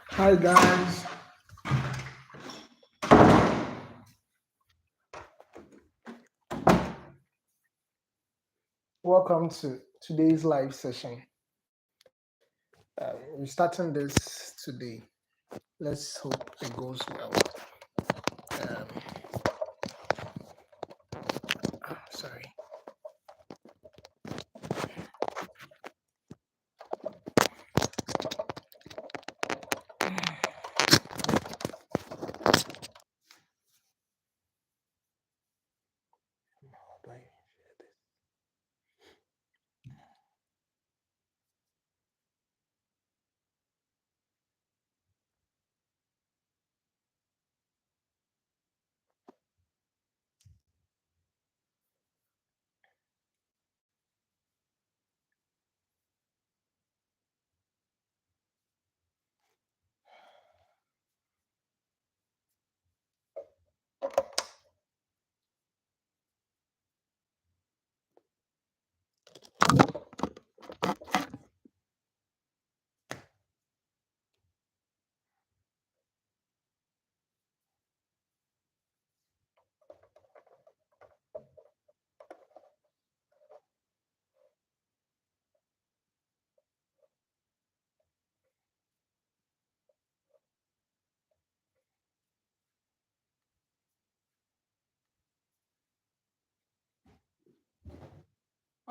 Hi guys, welcome to today's live session. We're starting this today. Let's hope it goes well. Um, sorry.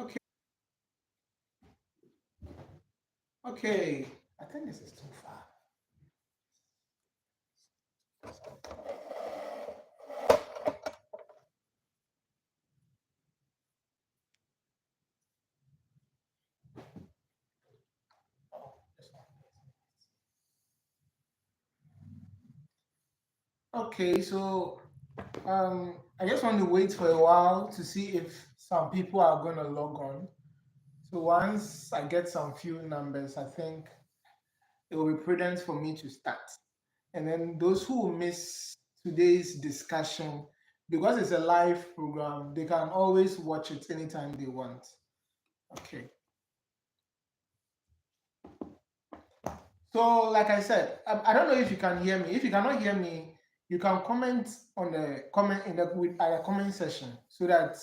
Okay, okay. I think this is too far. Okay, so I just want to wait for a while to see if some people are going to log on. So once I get some few numbers, I think it will be prudent for me to start. And then those who will miss today's discussion, because it's a live program, they can always watch it anytime they want. Okay. So, like I said, I don't know if you can hear me. If you cannot hear me, you can comment on the comment in the with our comment section so that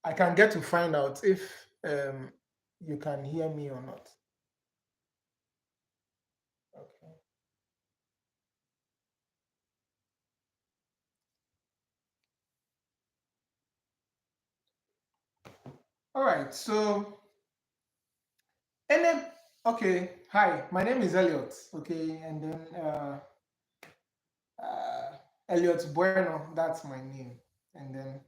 I can get to find out if you can hear me or not. Okay. All right. So, any okay. Hi, my name is Elliot. Okay, and then Elliot Bueno. That's my name, and then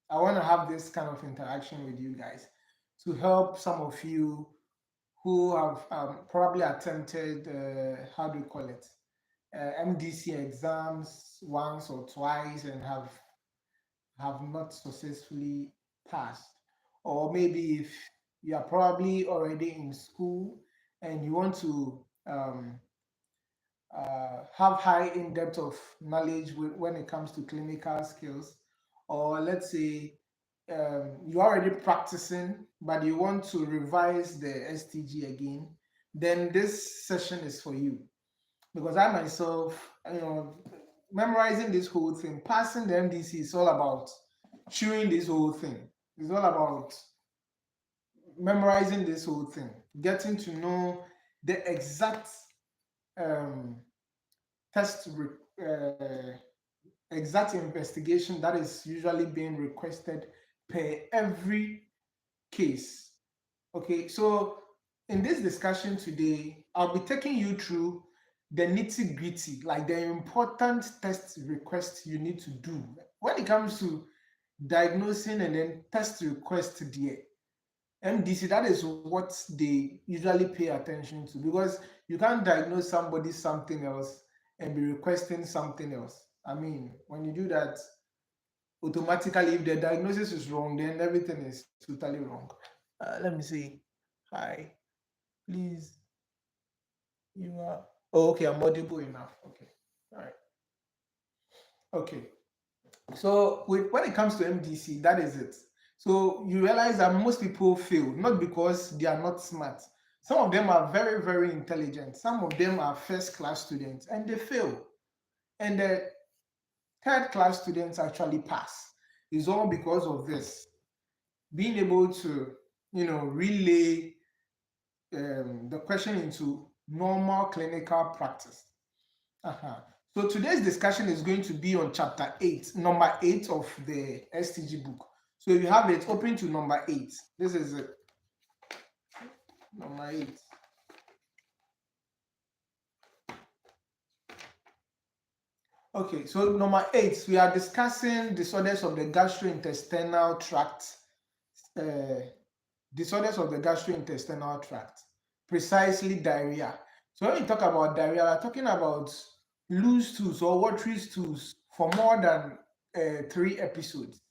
I want to have this kind of interaction with you guys to help some of you who have probably attempted, how do you call it, MDC exams once or twice and have not successfully passed. Or maybe if you are probably already in school and you want to have high in depth of knowledge when it comes to clinical skills, or let's say you're already practicing but you want to revise the STG again, then this session is for you. Because I myself, memorizing this whole thing, passing the MDC is all about chewing this whole thing. It's all about memorizing this whole thing, getting to know the exact um, test exact investigation that is usually being requested per every case. Okay, so in this discussion today, I'll be taking you through the nitty gritty, like the important test requests you need to do when it comes to diagnosing and then test request the MDC. That is what they usually pay attention to, because you can't diagnose somebody something else and be requesting something else. I mean, when you do that, automatically, if the diagnosis is wrong, then everything is totally wrong. Let me see. Hi, please. You are. Oh, okay. I'm audible enough. Okay. All right. Okay. So when it comes to MDC, that is it. So you realize that most people fail, not because they are not smart. Some of them are very, very intelligent. Some of them are first class students and they fail. And the third class students actually pass. It's all because of this. Being able to, relay the question into normal clinical practice. Uh-huh. So today's discussion is going to be on chapter 8, number 8 of the STG book. So if you have it, open to number 8. This is it, number 8. Okay, so number 8, we are discussing disorders of the gastrointestinal tract. Uh, disorders of the gastrointestinal tract, precisely diarrhea. So when we talk about diarrhea, we're talking about loose stools or watery stools for more than 3 episodes.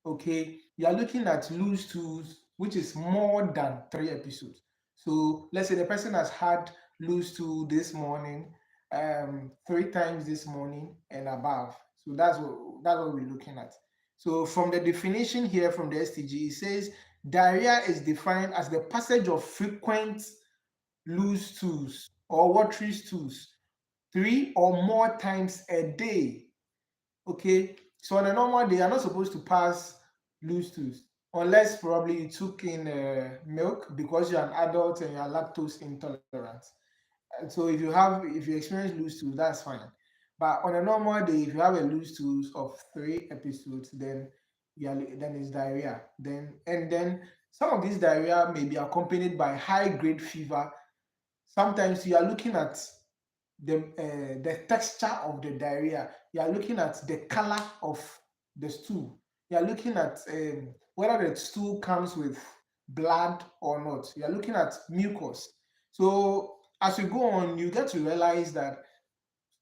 Okay, you are looking at loose stools which is more than 3 episodes. So let's say the person has had loose stool this morning, 3 times this morning and above. So that's what we're looking at. So from the definition here from the STG, it says diarrhea is defined as the passage of frequent loose stools or watery stools 3 or more times a day. Okay, so on a normal day, you're not supposed to pass loose stools unless probably you took in milk because you're an adult and you're lactose intolerant. And so if you experience loose stools, that's fine. But on a normal day, if you have a loose stools of 3 episodes, then it's diarrhea. Then some of these diarrhea may be accompanied by high grade fever. Sometimes you are looking at the texture of the diarrhea. You are looking at the color of the stool. You are looking at whether the stool comes with blood or not. You are looking at mucus. So as we go on, you get to realize that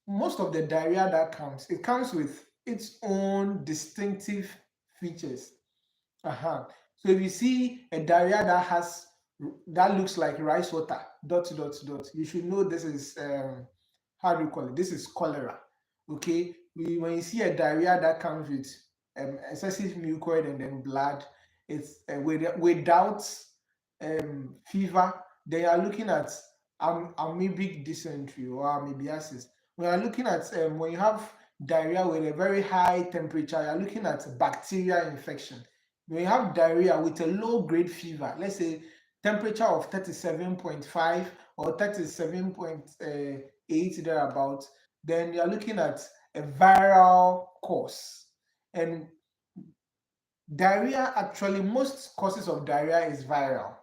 most of the diarrhea that comes, it comes with its own distinctive features. Uh-huh. So if you see a diarrhea that looks like rice water, dot dot dot, you should know this is how do you call it? This is cholera. Okay. When you see a diarrhea that comes with excessive mucoid and then blood, it's without fever, they are looking at amoebic dysentery or amoebiasis. We are looking at when you have diarrhea with a very high temperature, you're looking at bacterial infection. When you have diarrhea with a low grade fever, let's say temperature of 37.5 or 37.8 thereabout, then you're looking at a viral cause. And diarrhea, actually, most causes of diarrhea is viral.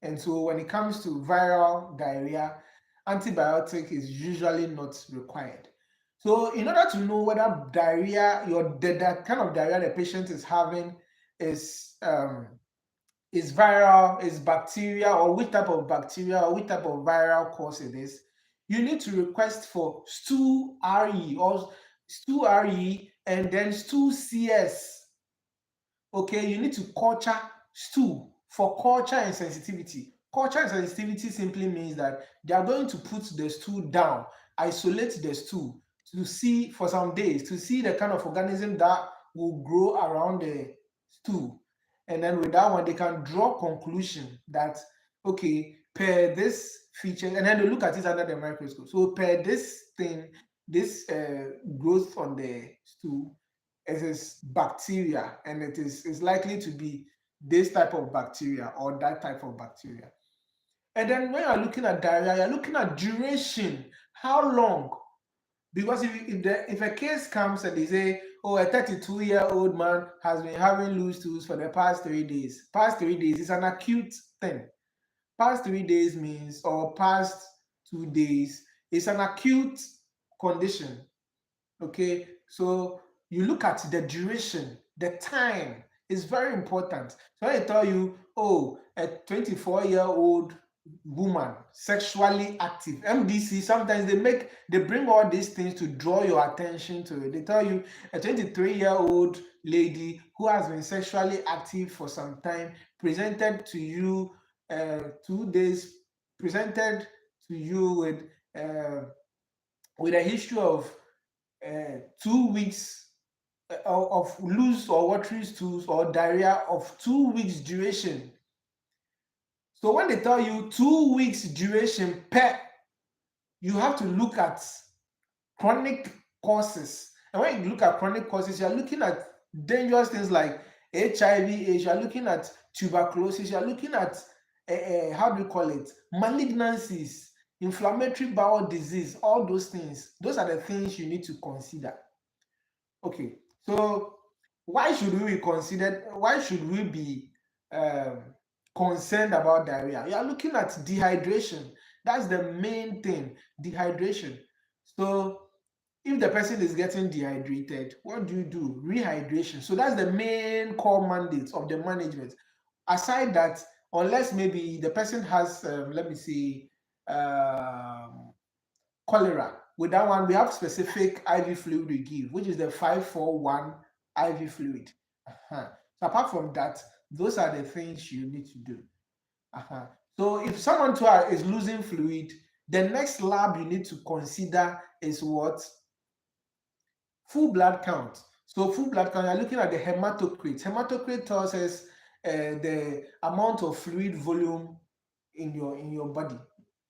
And so when it comes to viral diarrhea, antibiotic is usually not required. So in order to know whether diarrhea, the kind of diarrhea the patient is having is um, is viral, is bacteria, or which type of bacteria or which type of viral cause it is, you need to request for stool RE or stool RE and then stool CS. Okay, you need to culture stool for culture and sensitivity. Culture and sensitivity simply means that they are going to put the stool down, isolate the stool to see for some days to see the kind of organism that will grow around the stool. And then with that one, they can draw conclusion that okay, per this feature, and then they look at it under the microscope. So per this thing, this growth on the stool, it is bacteria and is likely to be this type of bacteria or that type of bacteria. And then when you're looking at diarrhea, you're looking at duration. How long? Because if a case comes and they say, oh, a 32-year-old man has been having loose stools for the past 3 days. Past 3 days is an acute thing. Past 3 days means, or past 2 days, is an acute condition. Okay, so you look at the duration, the time is very important. So when I tell you, oh, a 24-year-old woman sexually active, MDC, sometimes they bring all these things to draw your attention to it. They tell you a 23-year-old lady who has been sexually active for some time presented to you 2 days, presented to you with a history of 2 weeks of loose or watery stools or diarrhea of 2 weeks duration. So when they tell you 2 weeks duration per, you have to look at chronic causes. And when you look at chronic causes, you're looking at dangerous things like HIV/AIDS, you're looking at tuberculosis, you're looking at how do you call it? Malignancies, inflammatory bowel disease, all those things. Those are the things you need to consider. Okay, so why should we be um, concerned about diarrhea? You are looking at dehydration. That's the main thing, dehydration. So if the person is getting dehydrated, what do you do? Rehydration. So that's the main core mandate of the management. Aside that, unless maybe the person has, let me see, um, cholera. With that one, we have specific IV fluid we give, which is the 541 IV fluid. Uh-huh. So apart from that, those are the things you need to do. Uh-huh. So if someone is losing fluid, the next lab you need to consider is what? Full blood count. So full blood count, you're looking at the hematocrit. Hematocrit tells us the amount of fluid volume in your body,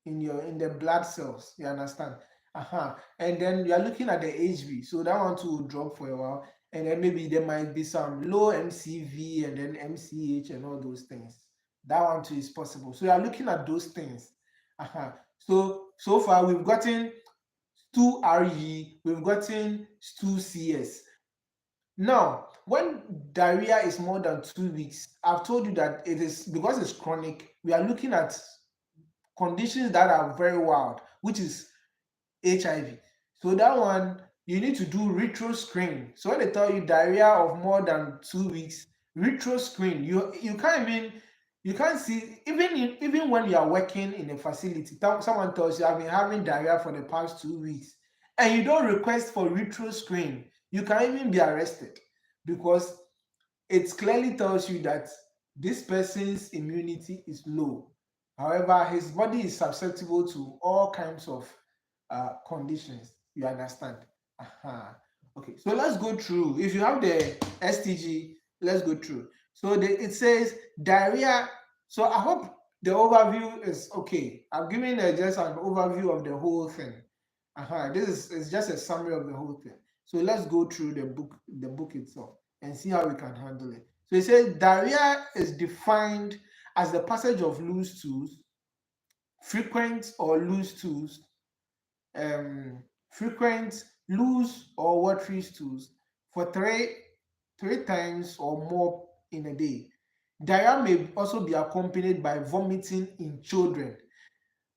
in the blood cells. You understand? Uh-huh. And then you are looking at the HB. So that one too will drop for a while. And then maybe there might be some low MCV and then MCH and all those things. That one too is possible. So you are looking at those things. Uh-huh. So far we've gotten stool RE, we've gotten stool CS. Now, when diarrhea is more than 2 weeks, I've told you that it is because it's chronic, we are looking at conditions that are very wild, which is HIV. So that one, you need to do retro screen. So when they tell you diarrhea of more than 2 weeks, retro screen, you can't even you can't see even when you are working in a facility. Someone tells you I've been having diarrhea for the past 2 weeks, and you don't request for retro screen, you can even be arrested because it clearly tells you that this person's immunity is low. However, his body is susceptible to all kinds of conditions. You understand? Uh-huh. Okay, so let's go through. If you have the STG, let's go through. So it says diarrhea. So I hope the overview is okay. I'm giving just an overview of the whole thing. This is just a summary of the whole thing. So let's go through the book itself, and see how we can handle it. So it says diarrhea is defined as the passage of loose stools, frequent or loose stools, frequent loose or watery stools for three times or more in a day. Diarrhea may also be accompanied by vomiting in children.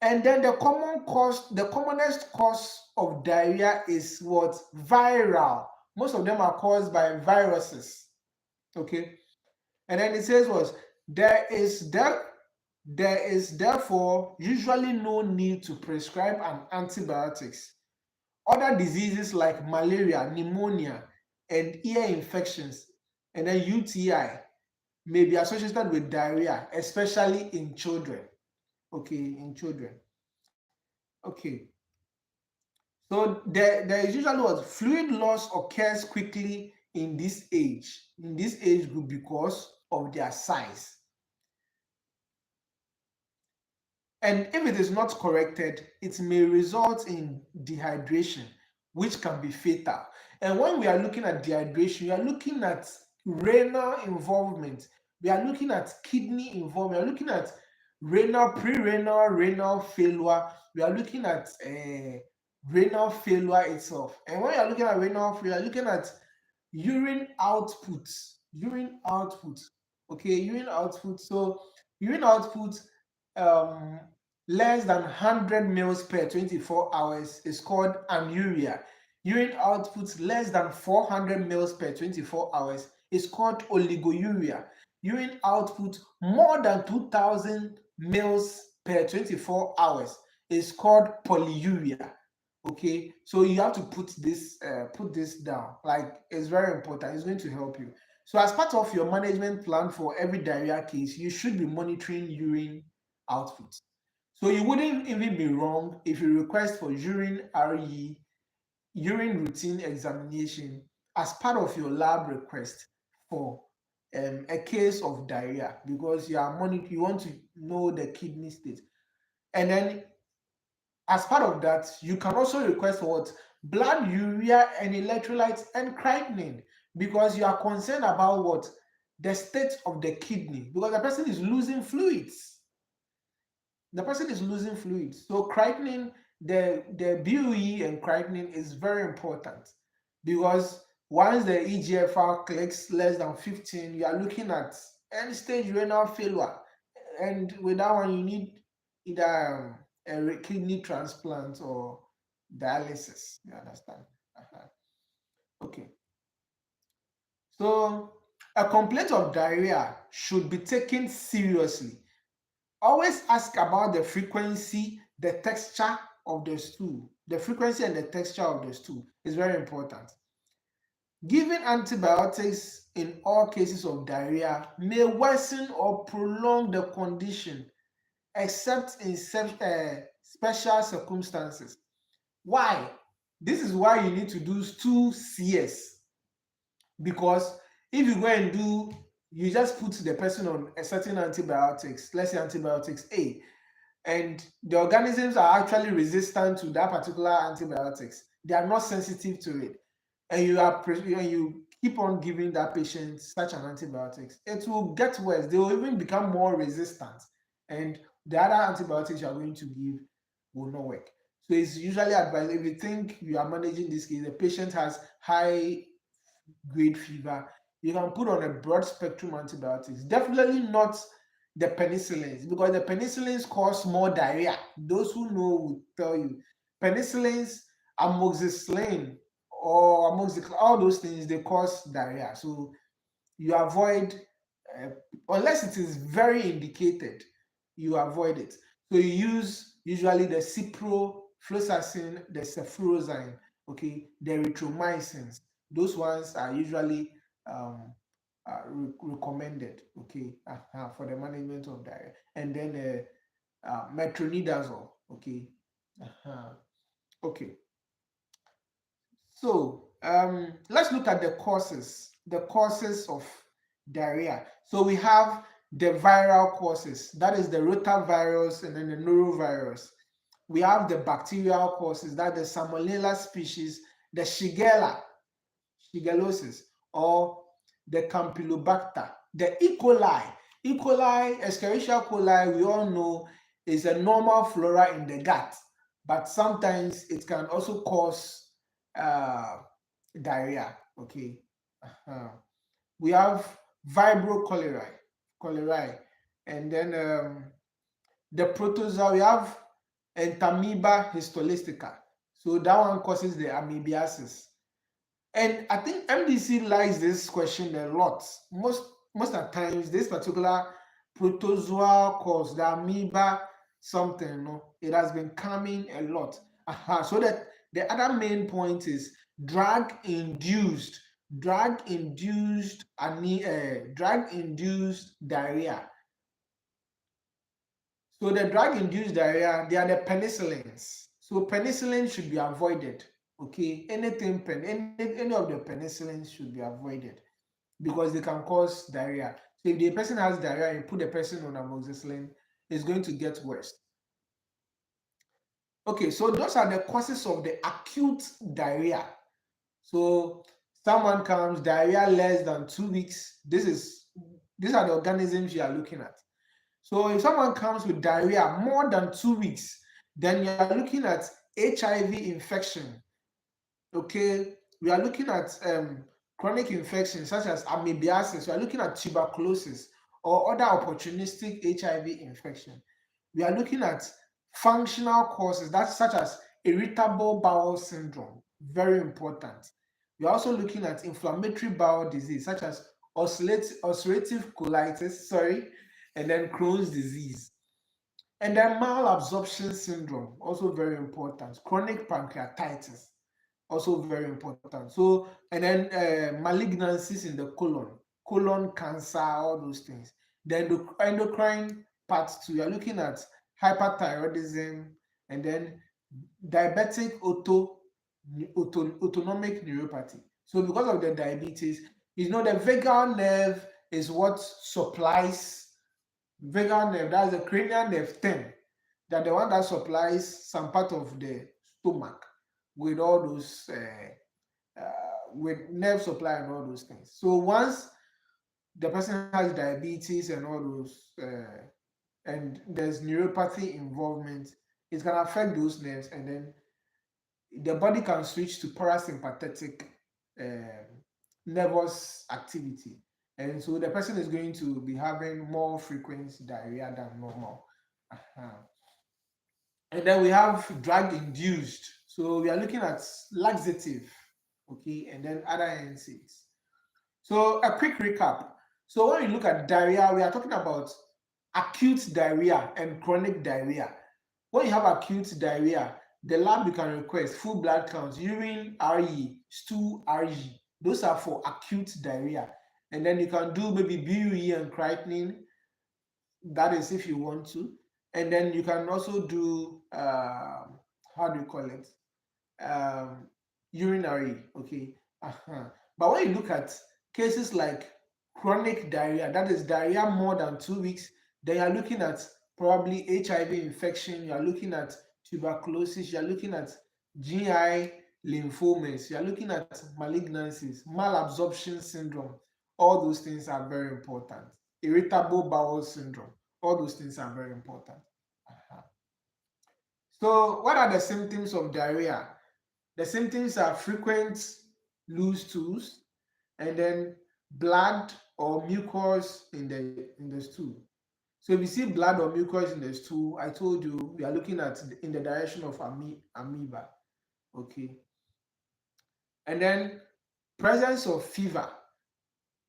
And then the commonest cause of diarrhea is what? Viral. Most of them are caused by viruses. Okay. And then it says what? There is there there is therefore usually no need to prescribe an antibiotics. Other diseases like malaria, pneumonia, and ear infections, and then UTI may be associated with diarrhea, especially in children. Okay, in children. Okay. So there is usually what? Fluid loss occurs quickly in this age group because of their size. And if it is not corrected, it may result in dehydration, which can be fatal. And when we are looking at dehydration, we are looking at renal involvement, we are looking at kidney involvement, we are looking at renal failure, we are looking at renal failure itself. And when you are looking at renal failure, you are looking at urine output, urine output, okay, urine output. So urine output um less than 100 mils per 24 hours is called anuria. Urine output less than 400 mils per 24 hours is called oligouria. Urine output more than 2000 mils per 24 hours is called polyuria. Okay, so you have to put this down. Like, it's very important, it's going to help you. So as part of your management plan for every diarrhea case, you should be monitoring urine output. So you wouldn't even be wrong if you request for urine RE, urine routine examination, as part of your lab request for a case of diarrhea, because you want to know the kidney state. And then as part of that, you can also request for what? Blood urea and electrolytes and creatinine, because you are concerned about what? The state of the kidney, because the person is losing fluids. The person is losing fluids. So creatinine, the BUE and creatinine is very important, because once the EGFR clicks less than 15, you are looking at end stage renal failure. And with that one, you need either a kidney transplant or dialysis. You understand? Uh-huh. Okay. So a complaint of diarrhea should be taken seriously. Always ask about the frequency, the texture of the stool. The frequency and the texture of the stool is very important. Giving antibiotics in all cases of diarrhea may worsen or prolong the condition, except in special circumstances. Why? This is why you need to do stool CS, because if you go and do, you just put the person on a certain antibiotics, let's say antibiotics A, and the organisms are actually resistant to that particular antibiotics. They are not sensitive to it, and you keep on giving that patient such an antibiotics, it will get worse. They will even become more resistant, and the other antibiotics you are going to give will not work. So it's usually advised, if you think you are managing this case, the patient has high grade fever, you can put on a broad spectrum antibiotics. Definitely not the penicillins, because the penicillins cause more diarrhea. Those who know will tell you. Penicillins, amoxicillin, or amoxicillin, all those things, they cause diarrhea. So you avoid, uh, unless it is very indicated, you avoid it. So you use usually the ciprofloxacin, the ceftriaxone, okay, the erythromycins. Those ones are usually um, recommended, okay, for the management of diarrhea. And then metronidazole, okay. Uh-huh. Okay. So let's look at the causes of diarrhea. So we have the viral causes, that is the rotavirus and then the norovirus. We have the bacterial causes, that is the Salmonella species, the Shigellosis, or the Campylobacter, the E. coli. E. coli, Escherichia coli, we all know is a normal flora in the gut, but sometimes it can also cause uh, diarrhea. Okay. Uh-huh. We have Vibrio cholerae, and then the protozoa, we have Entamoeba histolytica. So that one causes the amoebiasis. And I think MDC likes this question a lot. Most of the times, this particular protozoa cause, the amoeba something, it has been coming a lot. So that the other main point is drug induced, drug induced diarrhea. So the drug induced diarrhea, they are the penicillins. So penicillin should be avoided. Okay, any of the penicillins should be avoided, because they can cause diarrhea. So if the person has diarrhea and you put the person on amoxicillin, it's going to get worse. Okay, so those are the causes of the acute diarrhea. So someone comes, diarrhea less than 2 weeks. These are the organisms you are looking at. So if someone comes with diarrhea more than 2 weeks, then you are looking at HIV infection. Okay, we are looking at chronic infections such as amoebiasis. We are looking at tuberculosis or other opportunistic HIV infection. We are looking at functional causes, that's such as irritable bowel syndrome, very important. We are also looking at inflammatory bowel disease such as ulcerative colitis, and then Crohn's disease. And then malabsorption syndrome, also very important. Chronic pancreatitis, also very important. So, and then malignancies in the colon cancer, all those things. Then the endocrine part two, you're looking at hyperthyroidism, and then diabetic autonomic neuropathy. So because of the diabetes, the vagal nerve is what supplies vagal nerve, that's the cranial nerve 10, that the one that supplies some part of the stomach with all those with nerve supply and all those things. So once the person has diabetes and all those and there's neuropathy involvement, it can affect those nerves, and then the body can switch to parasympathetic um, nervous activity, and so the person is going to be having more frequent diarrhea than normal. Uh-huh. And then we have drug induced. So we are looking at laxative, okay, and then other NSAIDs. So a quick recap. So when we look at diarrhea, we are talking about acute diarrhea and chronic diarrhea. When you have acute diarrhea, the lab you can request full blood counts, urine RE, stool RE. Those are for acute diarrhea. And then you can do maybe BUE and creatinine, that is if you want to. And then you can also do how do you call it? Um, Urinary, okay. Uh-huh. But when you look at cases like chronic diarrhea, that is diarrhea more than 2 weeks, then you're looking at probably HIV infection, you're looking at tuberculosis, you're looking at GI lymphomas, you're looking at malignancies, malabsorption syndrome. All those things are very important. Irritable bowel syndrome, all those things are very important. Uh-huh. So, what are the symptoms of diarrhea? The symptoms are frequent loose stools, and then blood or mucus in the stool. So if you see blood or mucus in the stool, I told you we are looking at in the direction of amoeba. Okay, and then presence of fever.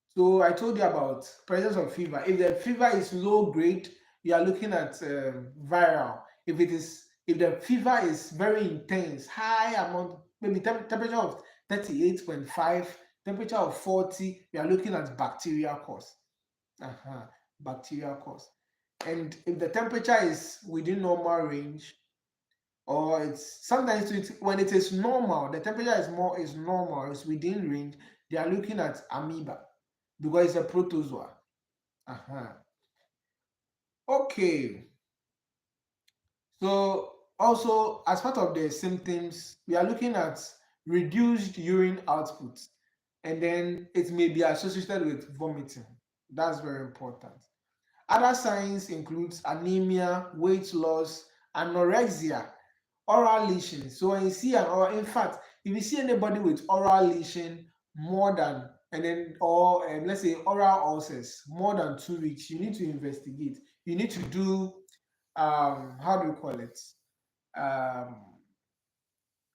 So I told you about presence of fever. If the fever is low grade, you are looking at viral. If the fever is very intense, high amount, maybe temperature of 38.5, temperature of 40, you are looking at bacterial cause. Uh-huh. Bacterial cause. And if the temperature is within normal range, or it's sometimes when it is normal, the temperature is normal, it's within range, they are looking at amoeba because it's a protozoa. Uh-huh. Okay. So also as part of the symptoms, we are looking at reduced urine output, and then it may be associated with vomiting. That's very important. Other signs includes anemia, weight loss, anorexia, oral lesion. So when you see an oral, in fact, if you see anybody with oral lesion more than, and then or let's say oral ulcers more than 2 weeks, you need to investigate. You need to do how do you call it? Um,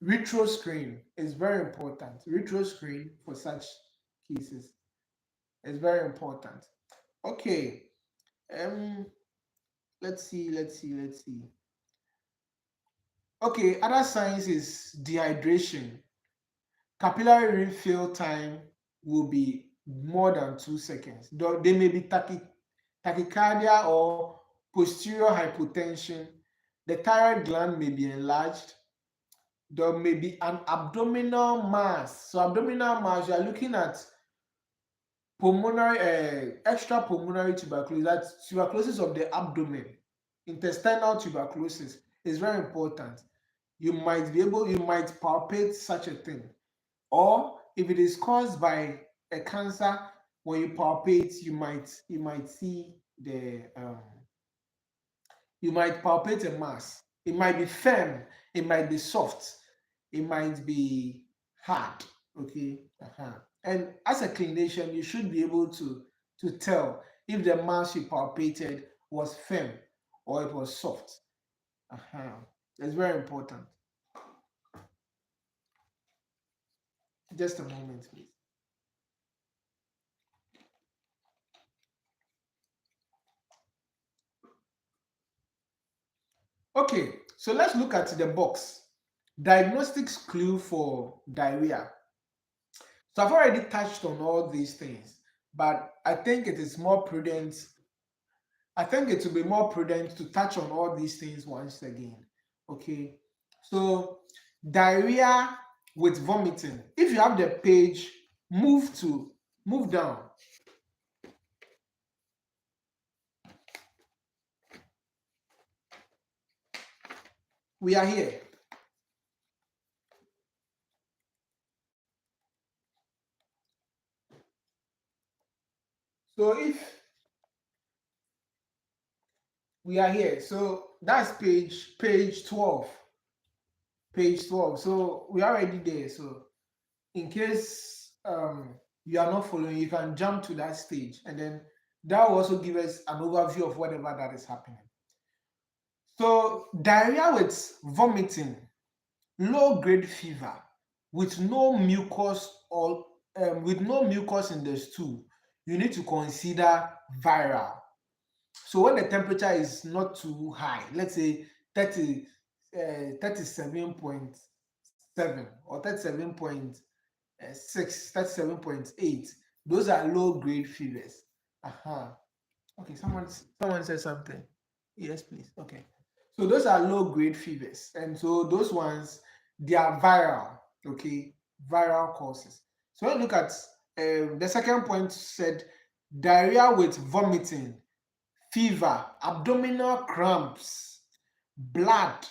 retro screen is very important. Retro screen for such cases is very important. Okay. Um, let's see. Okay, other signs is dehydration. Capillary refill time will be more than 2 seconds. Though they may be tachycardia or posterior hypotension. The thyroid gland may be enlarged. There may be an abdominal mass. So abdominal mass, you are looking at pulmonary, extra pulmonary tuberculosis. That's tuberculosis of the abdomen. Intestinal tuberculosis is very important. You might palpate such a thing. Or if it is caused by a cancer, when you palpate, you might see the you might palpate a mass. It might be firm, it might be soft, it might be hard. Okay. Uh-huh. And as a clinician, you should be able to tell if the mass you palpated was firm or it was soft. Uh-huh. It's very important. Just a moment, please. Okay, so let's look at the box. Diagnostics clue for diarrhea. So I've already touched on all these things, but I think it is more prudent. I think it will be more prudent to touch on all these things once again. Okay, so diarrhea with vomiting. If you have the page, move down. We are here. So if we are here, so that's page 12. Page 12. So we're already there. So in case you are not following, you can jump to that stage, and then that will also give us an overview of whatever that is happening. So diarrhea with vomiting, low grade fever with no mucus or with no mucus in the stool, you need to consider viral. So when the temperature is not too high, let's say 30, 37.7 or 37.6, 37.8, those are low grade fevers. Uh-huh. Okay, someone said something. Yes, please. Okay. So those are low grade fevers. And so those ones, they are viral. Okay, viral causes. So when you look at the second point said diarrhea with vomiting, fever, abdominal cramps, blood,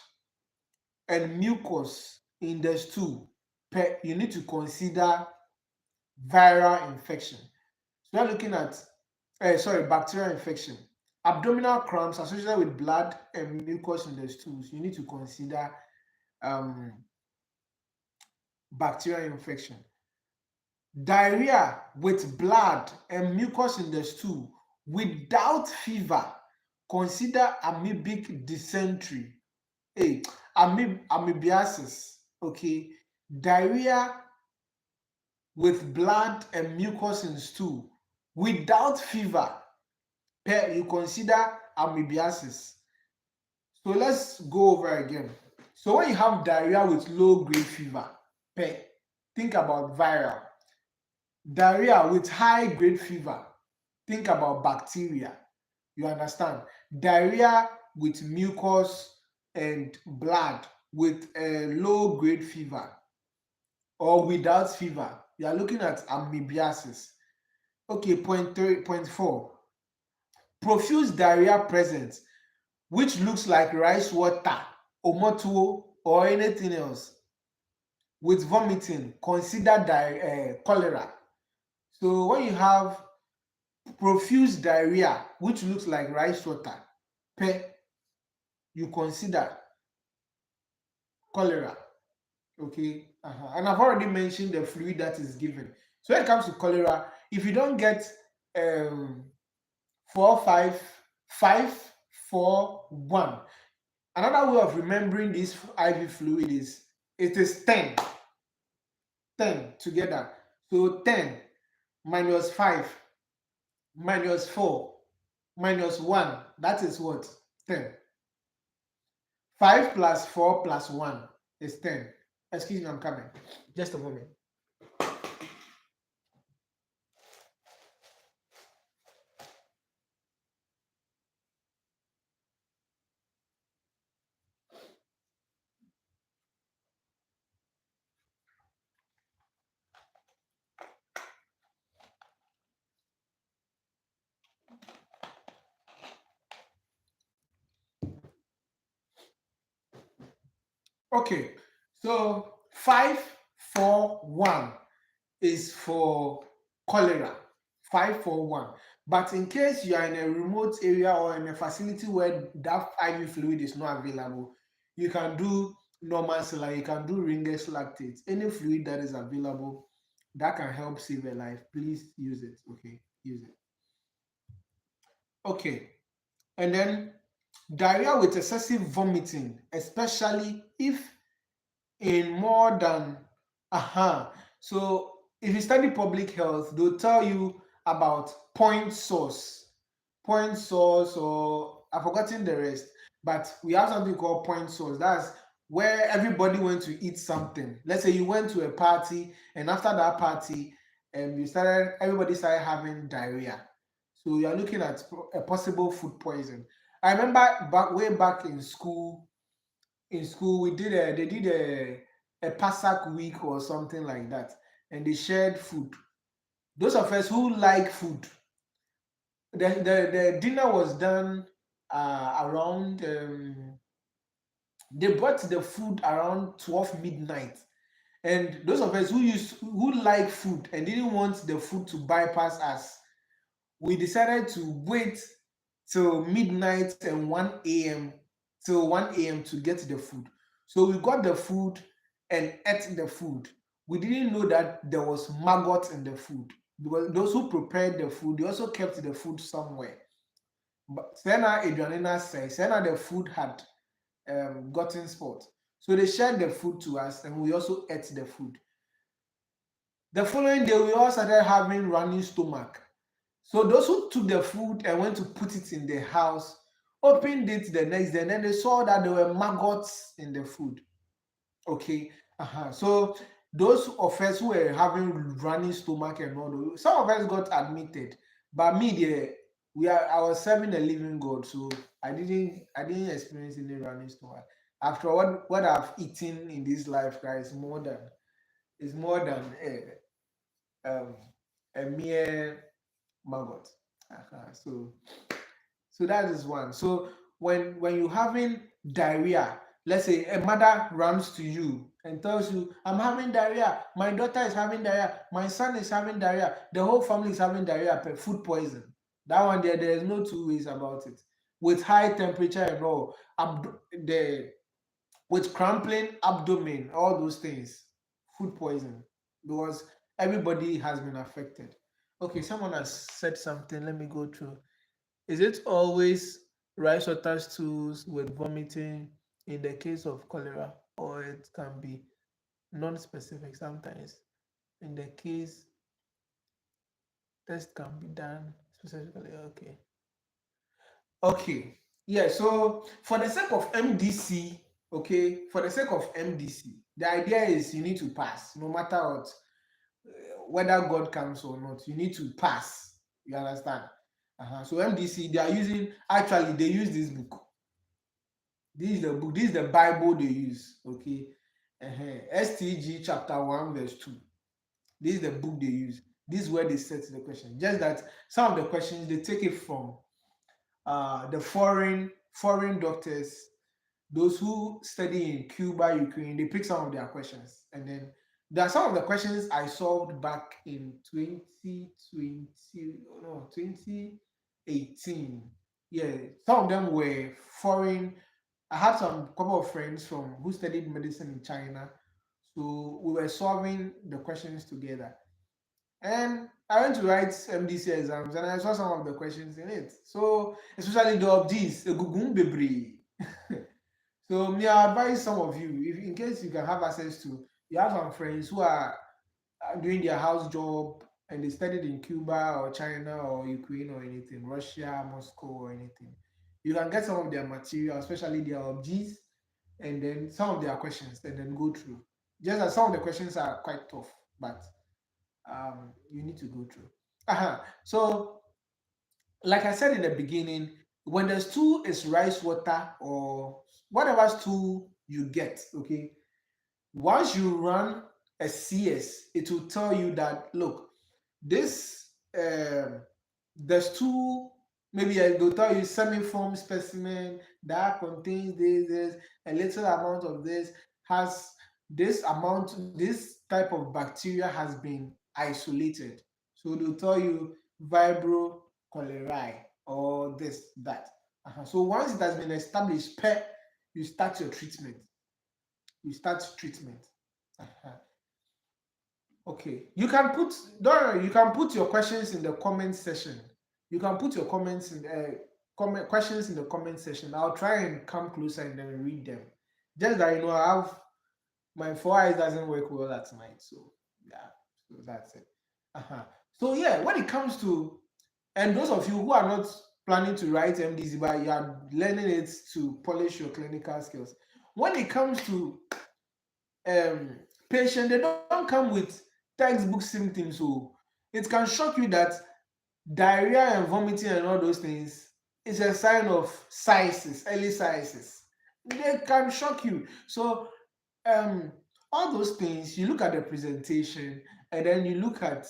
and mucus in the stool, you need to consider viral infection. So we're looking at, bacterial infection. Abdominal cramps associated with blood and mucus in the stools, you need to consider um, bacterial infection. Diarrhea with blood and mucus in the stool without fever, consider amoebic dysentery. Hey, amoebiasis. Okay, diarrhea with blood and mucus in stool without fever, you consider amoebiasis. So let's go over again. So when you have diarrhea with low grade fever, think about viral. Diarrhea with high grade fever, think about bacteria. You understand? Diarrhea with mucus and blood with a low grade fever or without fever, you are looking at amoebiasis. Okay, point 3, point 4. Profuse diarrhea present, which looks like rice water, omotuo, or anything else, with vomiting, consider cholera. So when you have profuse diarrhea, which looks like rice water, you consider cholera. Okay, and I've already mentioned the fluid that is given. So when it comes to cholera, if you don't get 4, 5, 5, 4, 1, another way of remembering this IV fluid is it is 10 together. So 10 minus 5 minus 4 minus 1, that is what? 10. 5 plus 4 plus 1 is 10. Excuse me, I'm coming. Just a moment. Okay, so 5, 4, 1 is for cholera. 5, 4, 1. But in case you are in a remote area or in a facility where that IV fluid is not available, you can do normal saline, you can do Ringer's lactate. Any fluid that is available that can help save a life, please use it. Okay, use it. Okay, and then diarrhea with excessive vomiting, especially if in more than so if you study public health, they'll tell you about point source, or I've forgotten the rest, but we have something called point source. That's where everybody went to eat something. Let's say you went to a party, and after that party, everybody started having diarrhea. So you are looking at a possible food poison. I remember way back in school, we did they did a a Passover week or something like that, and they shared food. Those of us who like food, the dinner was done around. They brought the food around 12 midnight, and those of us who like food and didn't want the food to bypass us, we decided to wait till midnight and 1 a.m. till 1 a.m. to get the food. So we got the food and ate the food. We didn't know that there was maggots in the food, because those who prepared the food, they also kept the food somewhere. But Sena Adrianina says Sena the food had gotten spoiled. So they shared the food to us and we also ate the food. The following day, we all started having running stomach. So those who took the food and went to put it in the house opened it the next day, and then they saw that there were maggots in the food. Okay. So those of us who were having running stomach and all those, some of us got admitted. But me, I was serving the living God, so I didn't experience any running stomach. After what I've eaten in this life, guys, is more than um, a mere maggot. So that is one. So when you're having diarrhea, let's say a mother runs to you and tells you, "I'm having diarrhea. My daughter is having diarrhea. My son is having diarrhea. The whole family is having diarrhea. Food poison." That one there is no two ways about it. With high temperature and all, the with crampling abdomen, all those things, food poison, because everybody has been affected. Okay, someone has said something. Let me go through. Is it always rice water stools with vomiting in the case of cholera, or it can be non-specific sometimes? In the case, test can be done specifically. Okay. Okay. Yeah. So for the sake of MDC, okay, for the sake of MDC, the idea is you need to pass, no matter what, whether God comes or not. You need to pass. You understand? So MDC, they use this book. This is the book, this is the Bible they use. Okay. STG chapter 1, verse 2. This is the book they use. This is where they set the question. Just that some of the questions they take it from the foreign doctors, those who study in Cuba, Ukraine, they pick some of their questions. And then there are some of the questions I solved back in 2020, no, 2018. Yeah, some of them were foreign. I had some couple of friends from who studied medicine in China. So we were solving the questions together. And I went to write MDC exams and I saw some of the questions in it. So especially the objects, Egungun Bebre. So may I advise some of you, if in case you can have access to, you have some friends who are doing their house job and they studied in Cuba or China or Ukraine or anything, Russia, Moscow or anything. You can get some of their material, especially their objects, and then some of their questions, and then go through. Just as some of the questions are quite tough, but you need to go through. So, like I said in the beginning, when the stool is rice water or whatever stool you get, okay, once you run a CS, it will tell you that look, this the stool, maybe they'll tell you semi-form specimen that contains this, a little amount of this has this amount, this type of bacteria has been isolated. So they'll tell you vibro cholerae or this, that. So once it has been established, you start your treatment. You start treatment. Uh-huh. Okay, don't worry, you can put your questions in the comment section. You can put your comments in questions in the comment section. I'll try and come closer and then read them. Just that I have my four eyes doesn't work well at night, so yeah, so that's it. Uh-huh. So yeah, when it comes to, and those of you who are not planning to write MDC but you are learning it to polish your clinical skills, when it comes to um patient, they don't come with textbook symptoms. So it can shock you that diarrhea and vomiting and all those things is a sign of early crisis. They can shock you. So All those things, you look at the presentation, and then you look at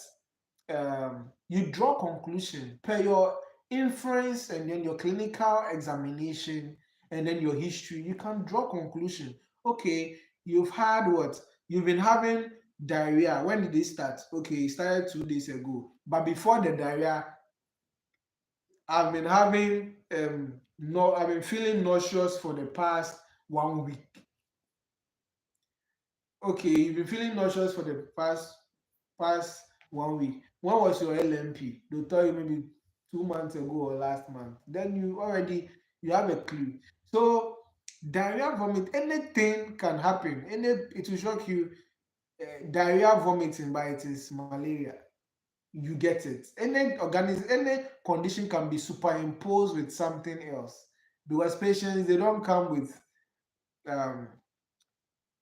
you draw conclusion per your inference, and then your clinical examination, and then your history. You can draw conclusion. Okay, you've had what? You've been having diarrhea. When did it start? Okay, it started 2 days ago. But before the diarrhea, I've been having no, I've been feeling nauseous for the past 1 week. Okay, you've been feeling nauseous for the past 1 week. When was your LMP? They'll tell you maybe 2 months ago or last month. Then you have a clue. So diarrhea, vomit, anything can happen. It will shock you. Diarrhea, vomiting, but it is malaria. You get it. Any condition can be superimposed with something else. Because patients, they don't come with um,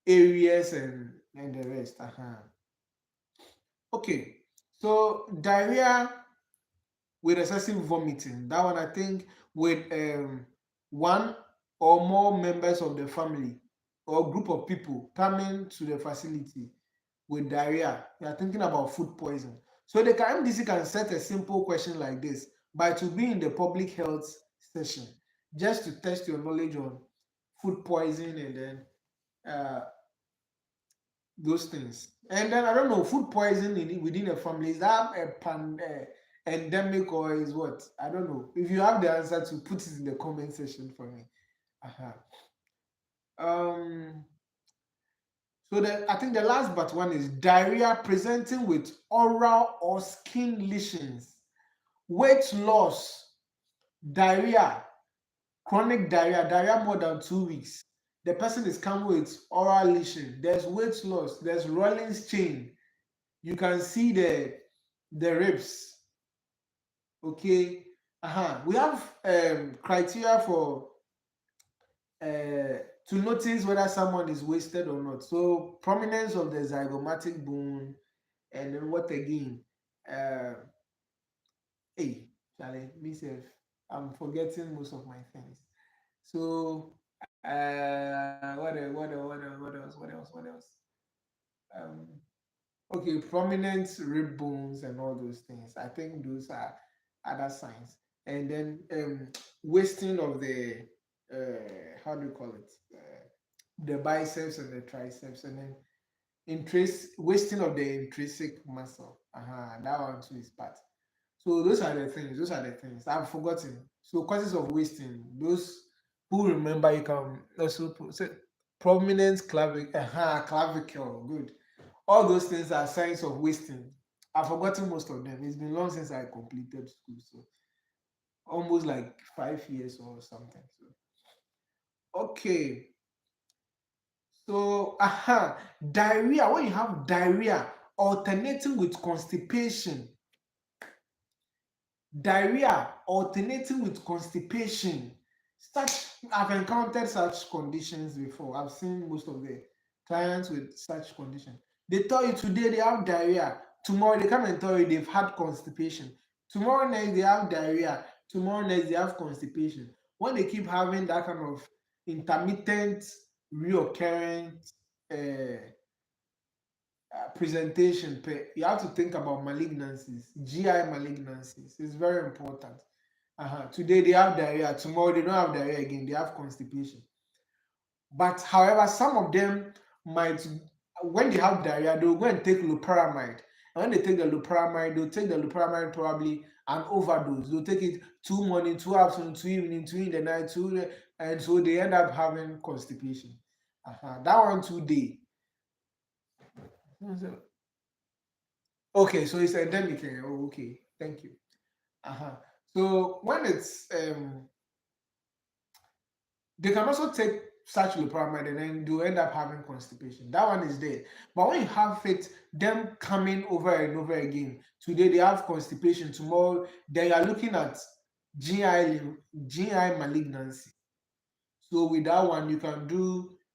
areas and the rest. Okay, so diarrhea with excessive vomiting. That one, I think, with one or more members of the family or group of people coming to the facility with diarrhea, you are thinking about food poison. So the MDC can set a simple question like this, but to be in the public health session, just to test your knowledge on food poison, and then uh, those things. And then I don't know, food poison within a family, is that endemic, or is what? I don't know. If you have the answer, to put it in the comment section for me. Uh-huh. Um. So I think the last but one is diarrhea presenting with oral or skin lesions, weight loss, diarrhea, chronic diarrhea, diarrhea more than 2 weeks. The person is coming with oral lesion. There's weight loss. There's Rollins chain. You can see the ribs. Okay. We have criteria for to notice whether someone is wasted or not. So prominence of the zygomatic bone, and then what again? Uh, hey, Charlie, myself, I'm forgetting most of my things. So what else? Okay, prominent rib bones and all those things. I think those are other signs. And then wasting of the how do you call it? The biceps and the triceps, and then wasting of the intrinsic muscle. That one too is part. So those are the things. Those are the things. I've forgotten. So causes of wasting. Those who remember, you can also say prominent clavicle. Good. All those things are signs of wasting. I've forgotten most of them. It's been long since I completed school, so almost like 5 years or something. So okay. So diarrhea. When you have diarrhea alternating with constipation, such I've encountered such conditions before. I've seen most of the clients with such condition. They tell you today they have diarrhea, tomorrow they come and tell you they've had constipation, tomorrow next they have diarrhea, tomorrow next they have constipation. When they keep having that kind of intermittent, reoccurrent presentation, you have to think about malignancies, GI malignancies. It's very important. Today they have diarrhea, tomorrow they don't have diarrhea again, they have constipation. But however, some of them might, when they have diarrhea, they'll go and take loperamide. And when they take the loperamide, they'll take the loperamide probably an overdose. They'll take it 2 morning, 2 afternoon, 2 evening, 2 in the night, and so they end up having constipation. That one 2 day. Okay, so it's endemic. Oh, okay, thank you. So when it's they can also take such loperamide, and then they'll end up having constipation. That one is there. But when you have it, them coming over and over again, today they have constipation, tomorrow they are looking at GI malignancy. So with that one, you can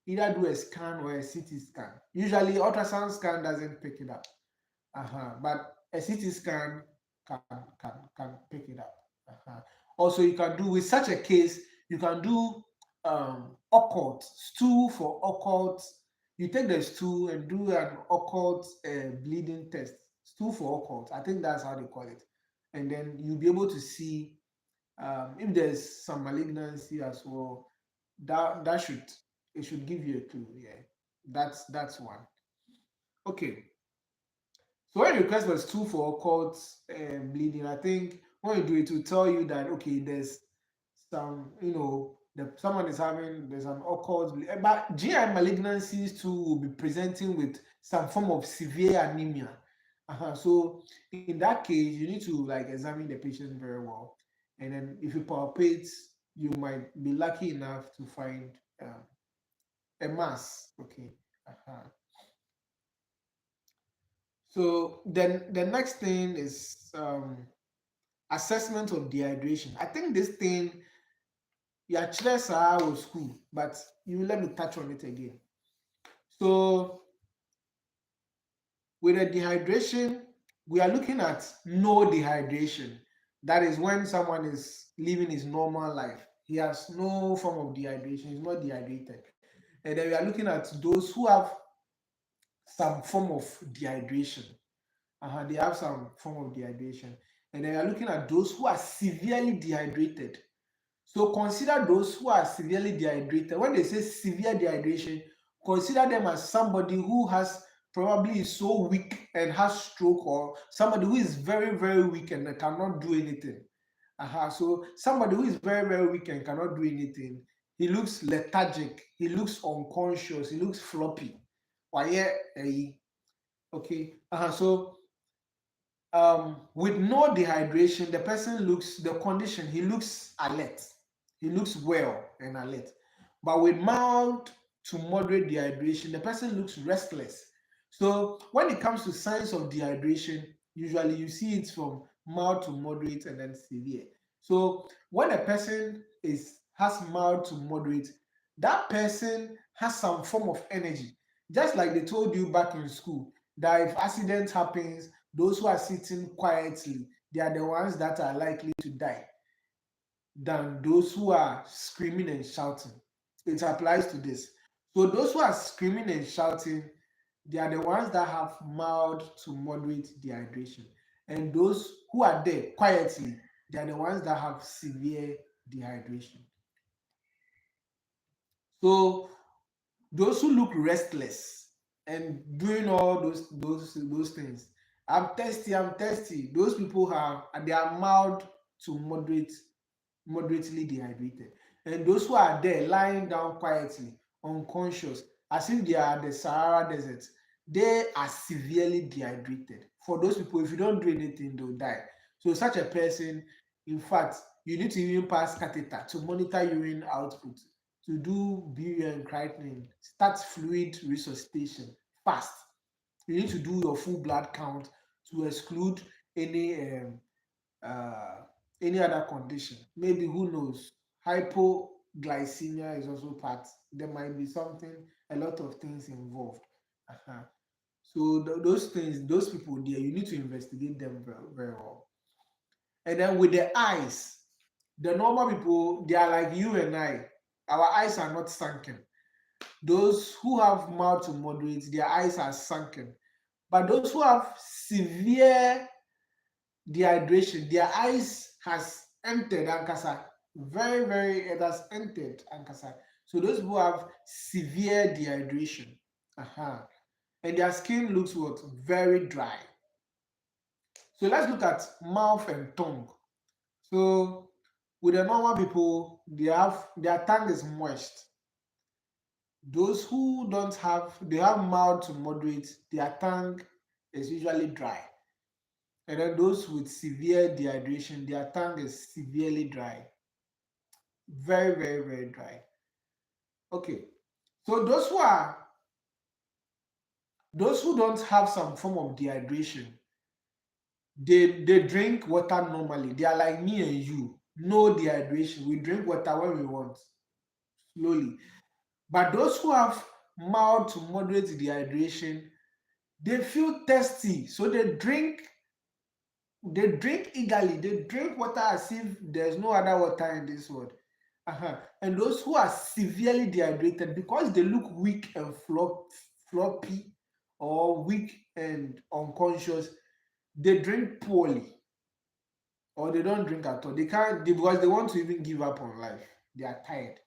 either do a scan or a CT scan. Usually, ultrasound scan doesn't pick it up. But a CT scan can pick it up. Also, you can do with such a case, you can do occult stool for occult. you take the stool and do an occult bleeding test, stool for occult. I think that's how they call it. And then you'll be able to see if there's some malignancy as well. That should, it should give you a clue. Yeah, that's one. Okay. So when you request for stool for occult bleeding, I think when you do it, will tell you that okay, there's some, someone is having, there's an occult, but GI malignancies too will be presenting with some form of severe anemia. So in that case, you need to like examine the patient very well, and then if you palpate, you might be lucky enough to find a mass. Okay. uh So then the next thing is assessment of dehydration. I think this thing, yɛakyerɛ saa wɔ school, but you let me touch on it again. So with the dehydration, we are looking at no dehydration. That is when someone is living his normal life. He has no form of dehydration, he's not dehydrated. And then we are looking at those who have some form of dehydration. They have some form of dehydration. And then we are looking at those who are severely dehydrated. So consider those who are severely dehydrated. When they say severe dehydration, consider them as somebody who has probably is so weak and has stroke, or somebody who is very, very weak and cannot do anything. So somebody who is very, very weak and cannot do anything, he looks lethargic, he looks unconscious, he looks floppy. Why, yeah, okay. So with no dehydration, the person looks, the condition, he looks alert, he looks well and alert. But with mild to moderate dehydration, the person looks restless. So when it comes to signs of dehydration, usually you see it from mild to moderate and then severe. So when a person is has mild to moderate, that person has some form of energy. Just like they told you back in school that if accident happens, those who are sitting quietly, they are the ones that are likely to die than those who are screaming and shouting. It applies to this. So those who are screaming and shouting, they are the ones that have mild to moderate dehydration. And those who are there quietly, they are the ones that have severe dehydration. So those who look restless and doing all those things, I'm thirsty. Those people have, they are mild to moderately dehydrated. And those who are there lying down quietly, unconscious, as if they are the Sahara Desert, they are severely dehydrated. For those people, if you don't do anything, they'll die. So such a person, in fact, you need to even pass catheter to monitor urine output, to do biliary creatinine, start fluid resuscitation fast. You need to do your full blood count to exclude any uh, any other condition. Maybe, who knows? Hypoglycemia is also part. There might be something, a lot of things involved. Uh-huh. So those things, those people there, you need to investigate them very, very well. And then with the eyes, the normal people, they are like you and I. Our eyes are not sunken. Those who have mild to moderate, their eyes are sunken. But those who have severe dehydration, their eyes has entered ankasa. Very, very, it has entered ankasa. So those who have severe dehydration, and their skin looks what? Very dry. So let's look at mouth and tongue. So with the normal people, they have, their tongue is moist. Those who don't have, they have mild to moderate, their tongue is usually dry. And then those with severe dehydration, their tongue is severely dry. Very, very, very dry. Okay. So those who don't have some form of dehydration, they drink water normally. They are like me and you. No dehydration. We drink water when we want, slowly. But those who have mild to moderate dehydration, they feel thirsty. So they drink eagerly, they drink water as if there's no other water in this world. And those who are severely dehydrated, because they look weak and floppy or weak and unconscious, they drink poorly or they don't drink at all. They can't because they want to even give up on life. They are tired.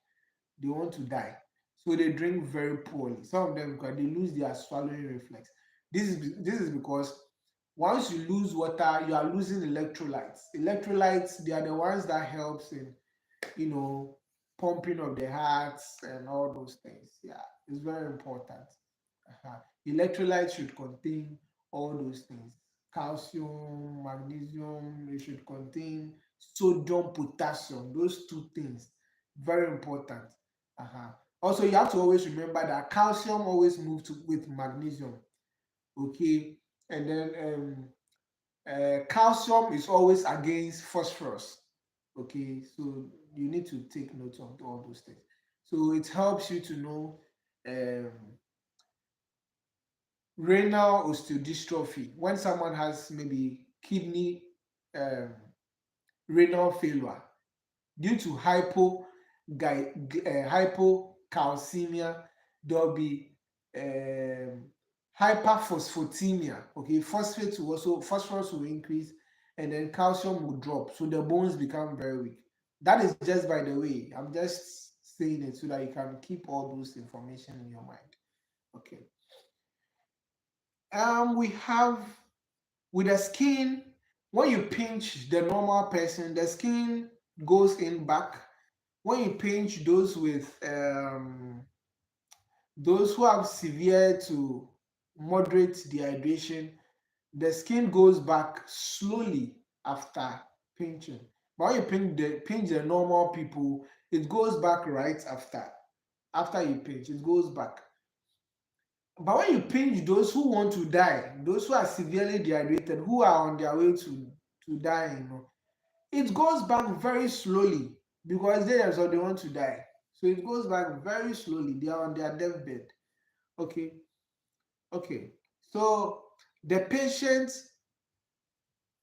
They want to die. So they drink very poorly. Some of them because they lose their swallowing reflex. This is because once you lose water, you are losing electrolytes. Electrolytes, they are the ones that helps in you know pumping of the hearts and all those things. Yeah, it's very important. Uh-huh. Electrolytes should contain all those things. Calcium, magnesium, they should contain sodium, potassium, those two things. Very important. Uh-huh. Also, you have to always remember that calcium always moves with magnesium. Okay. And then calcium is always against phosphorus. Okay. So you need to take note of all those things. So it helps you to know um, renal osteodystrophy when someone has maybe kidney um, renal failure due to hypocalcemia. There'll be um, hyperphosphatemia. Okay, phosphorus will increase, and then calcium will drop, so the bones become very weak. That is just by the way. I'm just saying it so that you can keep all those information in your mind. Okay. We have with the skin, when you pinch the normal person, the skin goes in back. When you pinch those who have severe to moderate dehydration, the skin goes back slowly after pinching. But when you pinch the normal people, it goes back right after you pinch, it goes back. But when you pinch those who want to die, those who are severely dehydrated, who are on their way to die, it goes back very slowly because they themselves they want to die. So it goes back very slowly. They are on their deathbed. Okay, okay. So the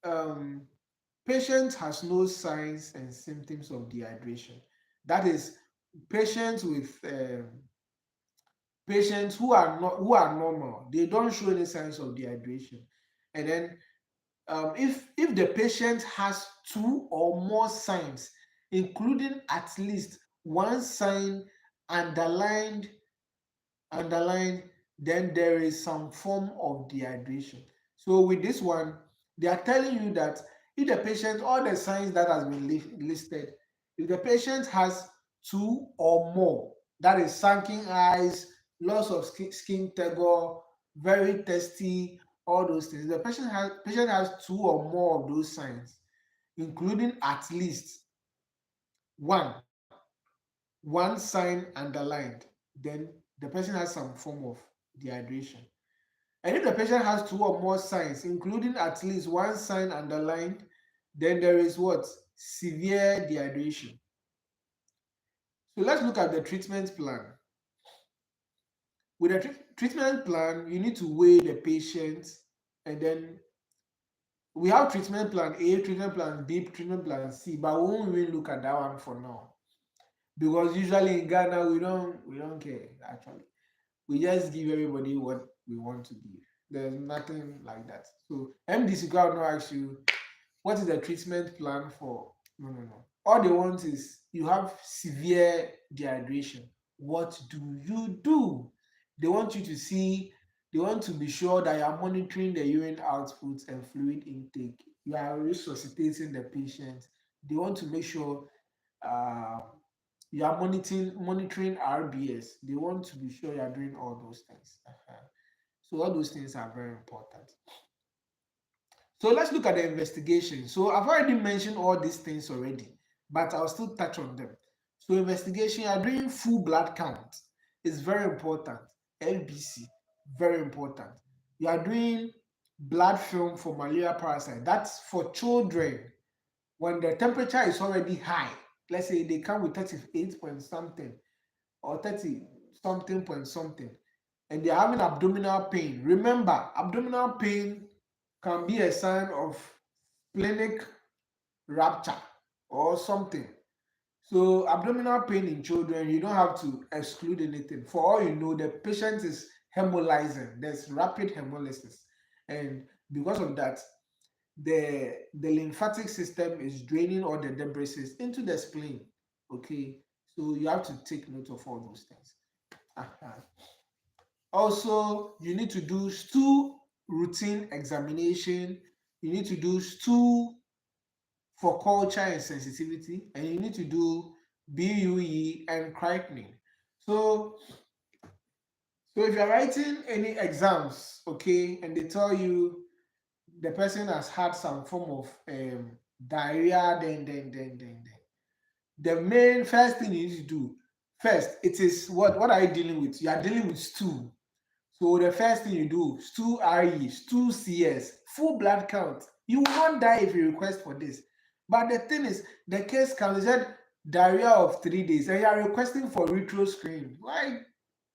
um, patient has no signs and symptoms of dehydration. That is, patients with patients who are normal, they don't show any signs of dehydration. And then if the patient has two or more signs, including at least one sign underlined underlined, then there is some form of dehydration. So with this one, they are telling you that if the patient, all the signs that has been listed, if the patient has two or more, that is sunken eyes, loss of skin tegor, very thirsty, all those things. The patient has two or more of those signs, including at least one one sign underlined, then the person has some form of dehydration. And if the patient has two or more signs, including at least one sign underlined, then there is what? Severe dehydration. So let's look at the treatment plan. With a treatment plan, you need to weigh the patient, and then we have treatment plan A, treatment plan B, treatment plan C, but we won't even look at that one for now because usually in Ghana we don't care actually. We just give everybody what we want to give. There's nothing like that. So MDC crowd now ask you, what is the treatment plan for? No, no, no. All they want is you have severe dehydration. What do you do? They want you to see, they want to be sure that you are monitoring the urine output and fluid intake. You are resuscitating the patient. They want to make sure uh, you are monitoring RBS. They want to be sure you are doing all those things. So all those things are very important. So let's look at the investigation. So I've already mentioned all these things already, but I'll still touch on them. So investigation, you are doing full blood count. It's very important. LBC, very important. You are doing blood film for malaria parasite. That's for children when the temperature is already high. Let's say they come with 38 point something or 30 something point something, and they're having abdominal pain. Remember, abdominal pain can be a sign of splenic rupture or something. So abdominal pain in children, you don't have to exclude anything. For all you know, the patient is hemolyzing. There's rapid hemolysis, and because of that, the lymphatic system is draining all the debris into the spleen. Okay, so you have to take note of all those things. Uh-huh. Also, you need to do stool routine examination. You need to do stool for culture and sensitivity, and you need to do BUE and critenin. So, so if you're writing any exams, okay, and they tell you the person has had some form of diarrhea, then the main first thing you need to do first, it is what are you dealing with? You are dealing with stool. So the first thing you do, stool RE, stool CS, full blood count. You will not die if you request for this. But the thing is, the case count, they said diarrhea of 3 days, and you are requesting for retro screen. Why?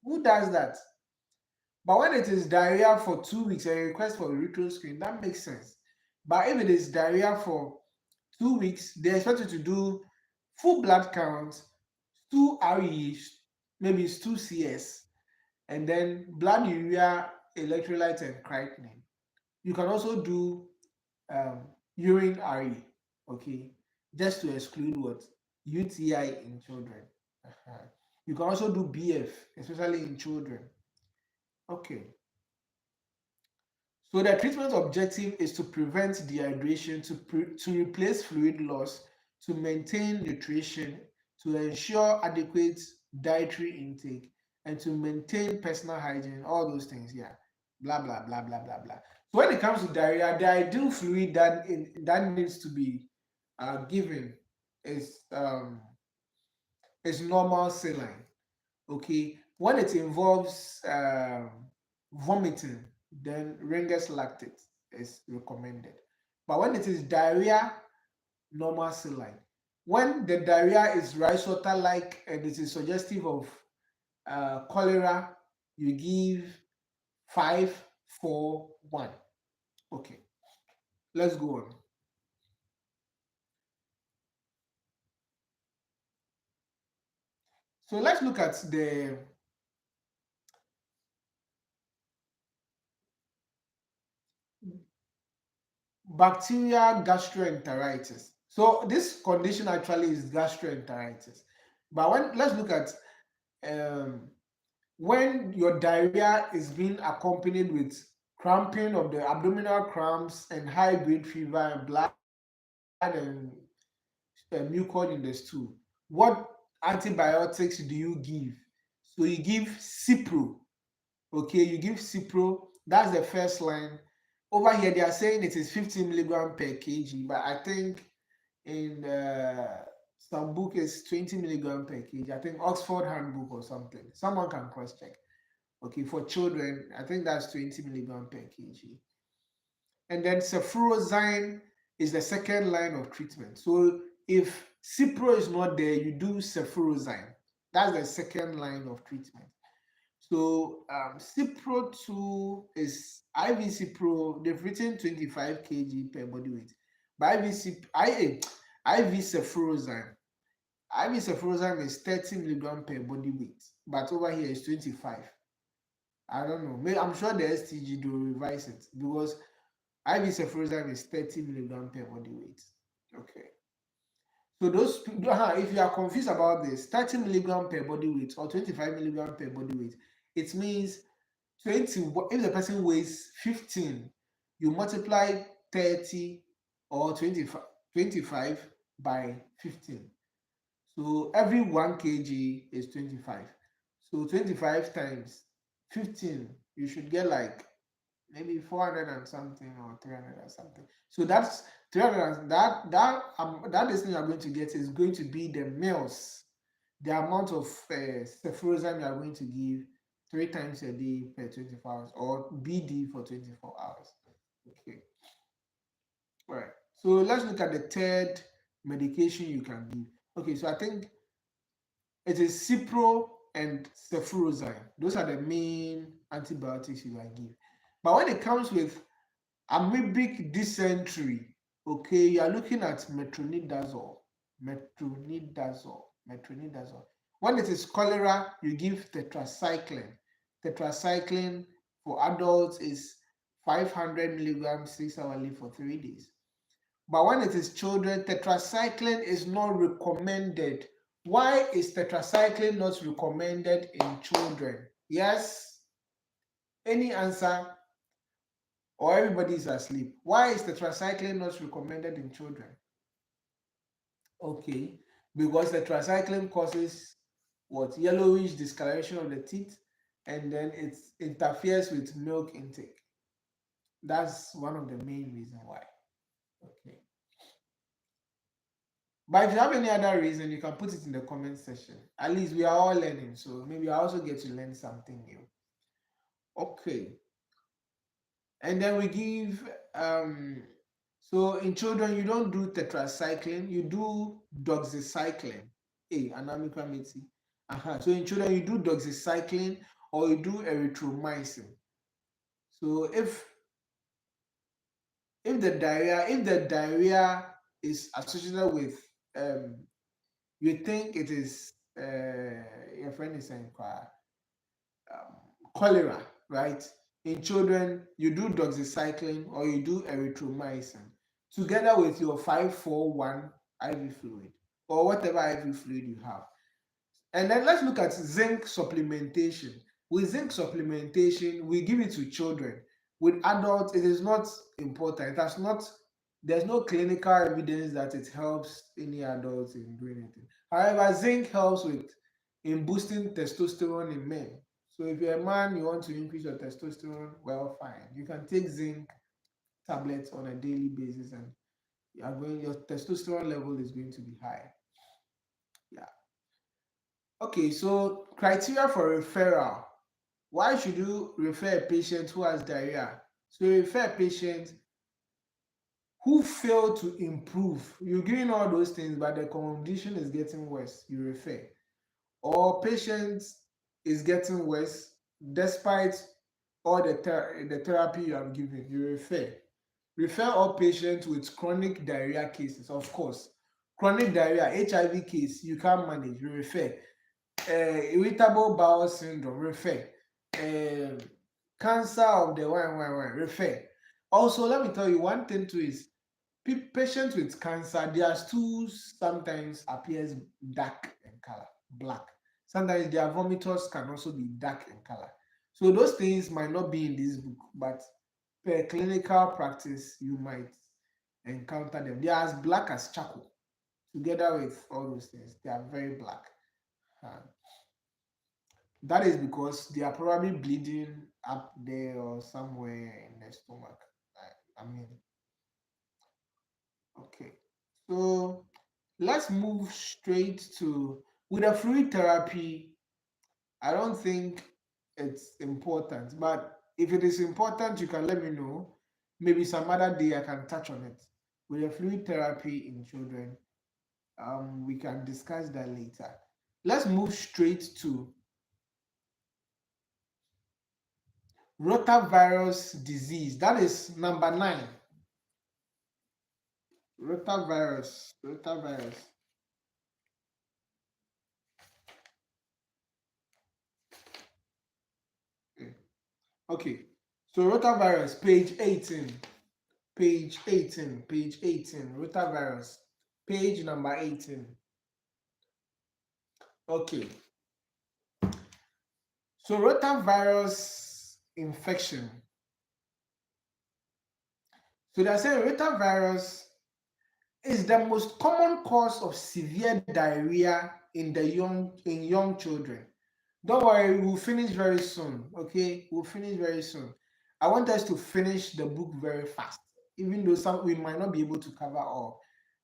Who does that? But when it is diarrhea for 2 weeks and you request for a retro screen, that makes sense. But if it is diarrhea for 2 weeks, they expect you to do full blood count, stool RE, maybe it's 2 CS, and then blood urea, electrolyte, and creatinine. You can also do um, urine RE, okay, just to exclude what? UTI in children. Uh-huh. You can also do BF, especially in children. Okay. So the treatment objective is to prevent dehydration, to replace fluid loss, to maintain nutrition, to ensure adequate dietary intake, and to maintain personal hygiene, all those things, yeah. Blah, blah, blah, blah, blah, blah. So when it comes to diarrhea, the ideal fluid that needs to be given is normal saline. Okay, when it involves vomiting, then Ringer's lactate is recommended. But when it is diarrhea, normal saline. When the diarrhea is rice water like and it is suggestive of cholera, you give 5-4-1. Okay, let's go on. So let's look at the bacterial gastroenteritis. So this condition actually is gastroenteritis. But let's look at um, when your diarrhea is being accompanied with cramping of the abdominal cramps and high grade fever and blood and mucus in the stool. What antibiotics do you give? So you give Cipro. Okay, you give Cipro. That's the first line. Over here, they are saying it is 50 milligram per kg, but I think in some book is 20 milligram per kg. I think Oxford Handbook or something. Someone can cross check. Okay, for children, I think that's 20 milligram per kg. And then cefuroxime is the second line of treatment. So if Cipro is not there, you do cefuroxime. That's the second line of treatment. So Cipro 2 is IV Cipro. They've written 25 kg per body weight. But IV cefuroxime. IV cefuroxime is 30 milligram per body weight. But over here is 25. I don't know. Maybe, I'm sure the STG do revise it because IV cefuroxime is 30 milligram per body weight. Okay. So those if you are confused about this, 30 milligram per body weight or 25 milligram per body weight, it means 20. If the person weighs 15, you multiply 30 or 25 by 15. So every 1 kg is 25. So 25 times 15, you should get like maybe 400 and something or 300 and something. So that's 300. That this thing you're going to get is going to be the meals, the amount of cefuroxime you are going to give 3 times a day per 24 hours, or BD for 24 hours. Okay. All right. So let's look at the third medication you can give. Okay, so I think it is Cipro and cefuroxime. Those are the main antibiotics you can give. But when it comes with amoebic dysentery, okay, you are looking at metronidazole. Metronidazole. When it is cholera, you give tetracycline. Tetracycline for adults is 500 milligrams 6 hourly for 3 days. But when it is children, tetracycline is not recommended. Why is tetracycline not recommended in children? Yes? Any answer? Or everybody is asleep? Why is tetracycline not recommended in children? Okay, because tetracycline causes what? Yellowish discoloration of the teeth, and then it interferes with milk intake. That's one of the main reasons why. Okay. But if you have any other reason, you can put it in the comment section. At least we are all learning, so maybe I also get to learn something new. Okay. And then we give so in children you don't do tetracycline, you do doxycycline. Hey, anamicramity. So in children you do doxycycline or you do erythromycin. So if the diarrhea is associated with um you think it is your friend is saying cholera, right? In children, you do doxycycline or you do erythromycin together with your 541 IV fluid or whatever IV fluid you have. And then let's look at zinc supplementation. With zinc supplementation, we give it to children. With adults, it is not important. It has not, there's no clinical evidence that it helps any adults in doing anything. However, zinc helps with in boosting testosterone in men. So if you're a man, you want to increase your testosterone, well, fine. You can take zinc tablets on a daily basis and your testosterone level is going to be high. Yeah. Okay, so criteria for referral. Why should you refer a patient who has diarrhea? So you refer a patient who failed to improve. You're giving all those things, but the condition is getting worse. You refer. Or patient is getting worse despite all the therapy you have given. You refer. Refer all patients with chronic diarrhea cases, of course. Chronic diarrhea, HIV case, you can't manage. You refer. Irritable bowel syndrome, refer. Cancer of the refer. Also, let me tell you one thing too is patients with cancer, their stools sometimes appears dark in color, black. Sometimes their vomitors can also be dark in color. So those things might not be in this book, but per clinical practice, you might encounter them. They are as black as charcoal, together with all those things. They are very black. Uh, that is because they are probably bleeding up there or somewhere in the stomach. I mean, okay. So let's move straight to with a fluid therapy. I don't think it's important, but if it is important, you can let me know. Maybe some other day I can touch on it. With a fluid therapy in children, we can discuss that later. Let's move straight to rotavirus disease. That is number 9. Rotavirus. Okay. So rotavirus, page 18. Page 18. Rotavirus, page number 18. Okay. So rotavirus infection. So they are saying rotavirus is the most common cause of severe diarrhea in young children. Don't worry, we'll finish very soon. Okay, we'll finish very soon. I want us to finish the book very fast, even though some we might not be able to cover all.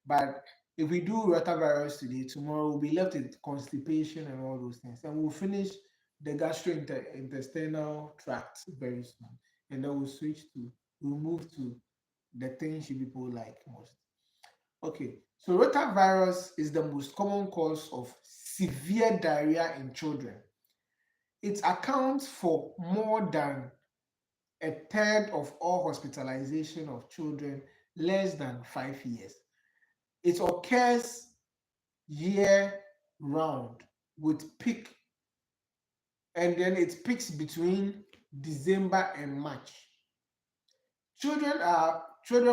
But if we do rotavirus today, tomorrow we'll be left with constipation and all those things, and we'll finish the gastrointestinal tract very soon, and then we'll move to the things you people like most. Okay, so rotavirus is the most common cause of severe diarrhea in children. It accounts for more than a third of all hospitalization of children less than 5 years. It occurs year round with peak and then it peaks between December and March. Children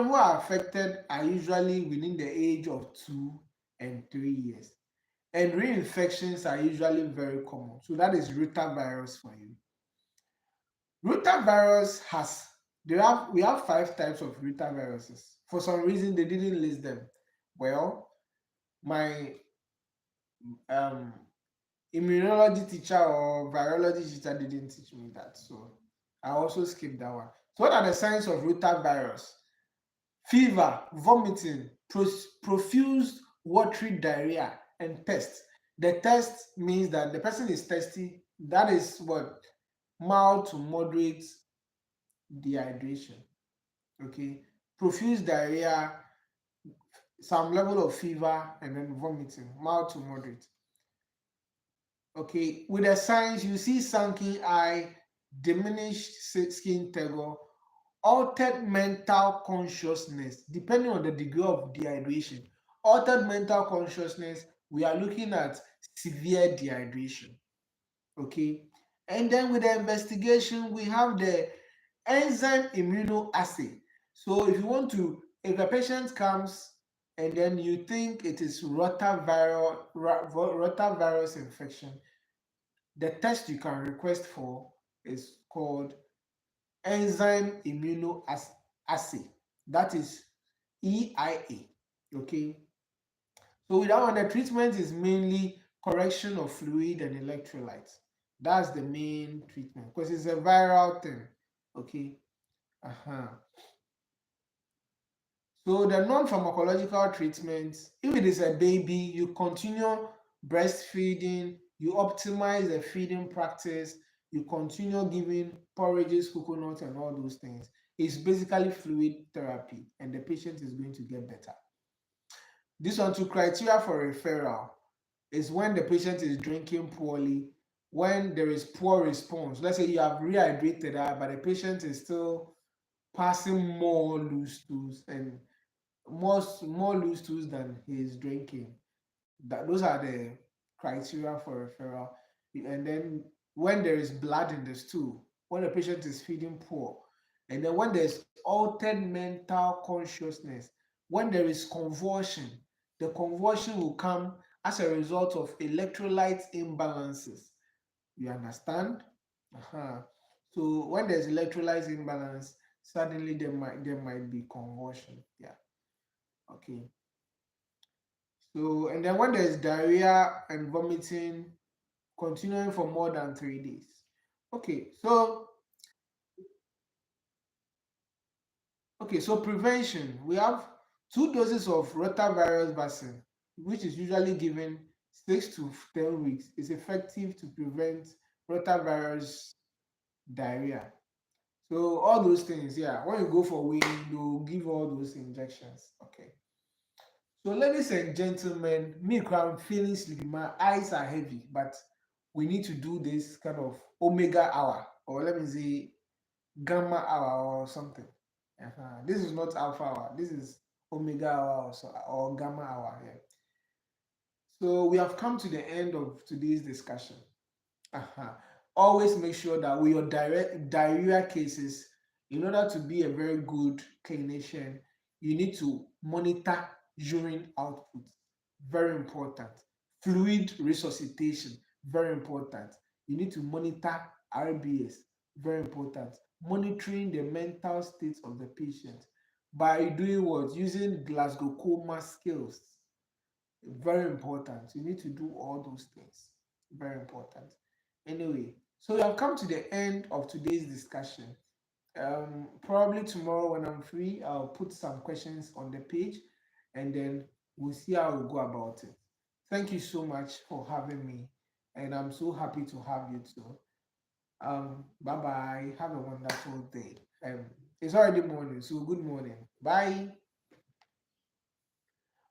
who are affected are usually within the age of 2 and 3 years, and reinfections are usually very common. So that is rotavirus for you. Rotavirus has we have 5 types of rotaviruses. For some reason they didn't list them. Well, my um immunology teacher or virology teacher didn't teach me that, so I also skipped that one. So what are the signs of rotavirus? Fever, vomiting, profuse watery diarrhea, and thirst. The thirst means that the person is thirsty. That is what? Mild to moderate dehydration. Okay. Profuse diarrhea, some level of fever, and then vomiting, mild to moderate. Okay. With the signs, you see sunken eye, diminished skin texture, altered mental consciousness, depending on the degree of dehydration. Altered mental consciousness, we are looking at severe dehydration. Okay. And then with the investigation, we have the enzyme immunoassay. So if a patient comes and then you think it is rotavirus infection, the test you can request for is called enzyme immunoassay. That is EIA. Okay. So with that one, the treatment is mainly correction of fluid and electrolytes. That's the main treatment because it's a viral thing. Okay. Uh-huh. So the non-pharmacological treatments, if it is a baby, you continue breastfeeding, you optimize the feeding practice, you continue giving porridges, coconut, and all those things. It's basically fluid therapy, and the patient is going to get better. This one, to criteria for referral, is when the patient is drinking poorly, when there is poor response. Let's say you have rehydrated her, but the patient is still passing more loose stools and more loose stools than he is drinking. Those are the criteria for referral. And then when there is blood in the stool, when the patient is feeding poor, and then when there's altered mental consciousness, when there is convulsion, the convulsion will come as a result of electrolyte imbalances. You understand? Uh-huh. So when there's electrolyte imbalance, suddenly there might be convulsion. Yeah. Okay. So, and then when there's diarrhea and vomiting continuing for more than 3 days. Okay, so prevention. We have 2 doses of rotavirus vaccine, which is usually given 6 to 10 weeks. Is effective to prevent rotavirus diarrhea. So all those things, yeah. When you go for weaning, you give all those injections. Okay. So, ladies and gentlemen, me, I'm feeling sleepy. My eyes are heavy, but we need to do this kind of omega hour, or let me say gamma hour or something. This is not alpha hour. This is omega hour or gamma hour. Yeah. So we have come to the end of today's discussion. Uh-huh. Always make sure that with your diarrhea cases, in order to be a very good clinician, you need to monitor urine output. Very important. Fluid resuscitation. Very important. You need to monitor RBS. Very important. Monitoring the mental state of the patient by doing what? Using Glasgow coma skills. Very important. You need to do all those things. Very important. Anyway, so we have come to the end of today's discussion. Probably tomorrow when I'm free, I'll put some questions on the page and then we'll see how we go about it. Thank you so much for having me, and I'm so happy to have you too. Bye bye. Have a wonderful day. It's already morning, so good morning. Bye.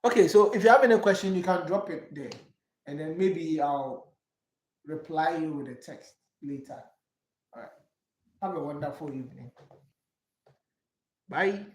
Okay, so if you have any question, you can drop it there, and then maybe I'll reply you with a text later. All right. Have a wonderful evening. Bye.